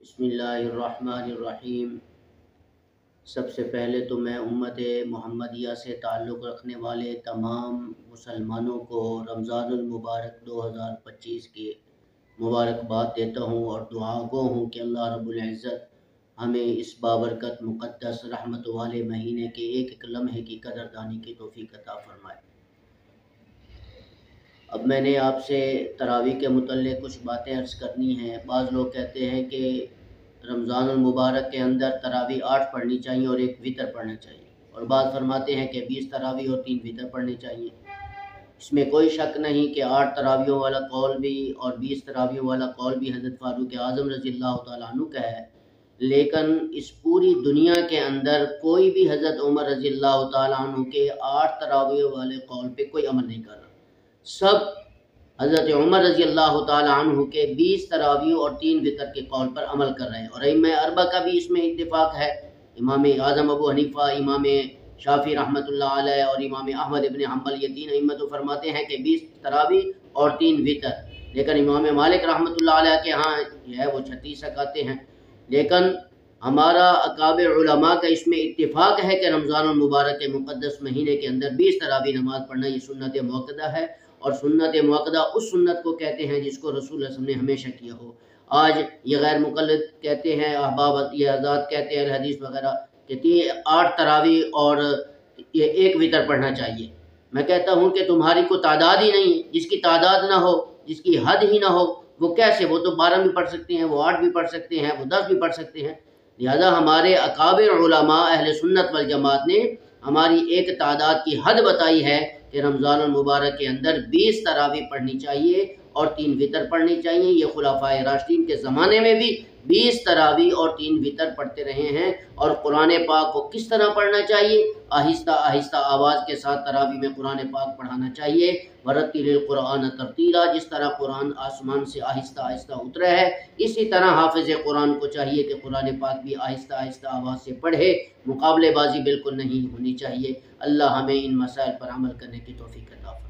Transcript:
بسم اللہ الرحمن الرحیم۔ سب سے پہلے تو میں امت محمدیہ سے تعلق رکھنے والے تمام مسلمانوں کو رمضان المبارک 2025 کی مبارکباد دیتا ہوں اور دعا گو ہوں کہ اللہ رب العزت ہمیں اس بابرکت مقدس رحمت والے مہینے کے ایک ایک لمحے کی قدردانی کی توفیق عطا فرمائے۔ اب میں نے آپ سے تراویح کے متعلق کچھ باتیں عرض کرنی ہیں۔ بعض لوگ کہتے ہیں کہ رمضان المبارک کے اندر تراویح 8 پڑھنی چاہیے اور ایک وتر پڑھنا چاہیے، اور بعض فرماتے ہیں کہ 20 تراویح اور 3 وتر پڑھنے چاہیے۔ اس میں کوئی شک نہیں کہ 8 تراویحوں والا قول بھی اور 20 تراویحوں والا قول بھی حضرت فاروق اعظم رضی اللہ تعالیٰ عنہ کا ہے، لیکن اس پوری دنیا کے اندر کوئی بھی حضرت عمر رضی اللہ تعالیٰ عنہ کے 8 تراویح والے قول پہ کوئی عمل نہیں کر رہا۔ سب حضرت عمر رضی اللہ تعالیٰ عنہ کے 20 تراویح اور 3 وتر کے قول پر عمل کر رہے ہیں، اور ائمہ اربعہ کا بھی اس میں اتفاق ہے۔ امام اعظم ابو حنیفہ، امام شافعی رحمۃ اللہ علیہ اور امام احمد ابن حنبل، یہ 3 ائمہ تو فرماتے ہیں کہ 20 تراویح اور 3 وتر، لیکن امام مالک رحمۃ اللہ علیہ کے ہاں یہ ہے وہ 36 رکعتیں ہیں۔ لیکن ہمارا اکابر علماء کا اس میں اتفاق ہے کہ رمضان المبارک کے مقدس مہینے کے اندر 20 تراویح نماز پڑھنا یہ سنت موقدہ ہے، اور سنت موقدہ اس سنت کو کہتے ہیں جس کو رسول اللہ صلی اللہ علیہ وسلم نے ہمیشہ کیا ہو۔ آج یہ غیر مقلد کہتے ہیں، احباب یہ آزاد کہتے ہیں الحدیث وغیرہ کہ 8 تراویح اور یہ ایک وتر پڑھنا چاہیے۔ میں کہتا ہوں کہ تمہاری کوئی تعداد ہی نہیں ہے، جس کی تعداد نہ ہو، جس کی حد ہی نہ ہو، وہ کیسے؟ وہ تو 12 بھی پڑھ سکتے ہیں، وہ 8 بھی پڑھ سکتے ہیں، وہ 10 بھی پڑھ سکتے ہیں۔ لہذا ہمارے اکابر علماء اہل سنت والجماعت نے ہماری ایک تعداد کی حد بتائی ہے کہ رمضان المبارک کے اندر 20 تراویح پڑھنی چاہیے اور 3 وتر پڑھنی چاہیے۔ یہ خلفائے راشدین کے زمانے میں بھی 20 تراویح اور 3 وتر پڑھتے رہے ہیں۔ اور قرآن پاک کو کس طرح پڑھنا چاہیے؟ آہستہ آہستہ آواز کے ساتھ تراویح میں قرآن پاک پڑھانا چاہیے۔ ورتل القرآن ترتیلا، جس طرح قرآن آسمان سے آہستہ آہستہ اترا ہے، اسی طرح حافظ قرآن کو چاہیے کہ قرآن پاک بھی آہستہ آہستہ آواز سے پڑھے۔ مقابلے بازی بالکل نہیں ہونی چاہیے۔ اللہ ہمیں ان مسائل پر عمل کرنے کی توفیق عطا فرمائے۔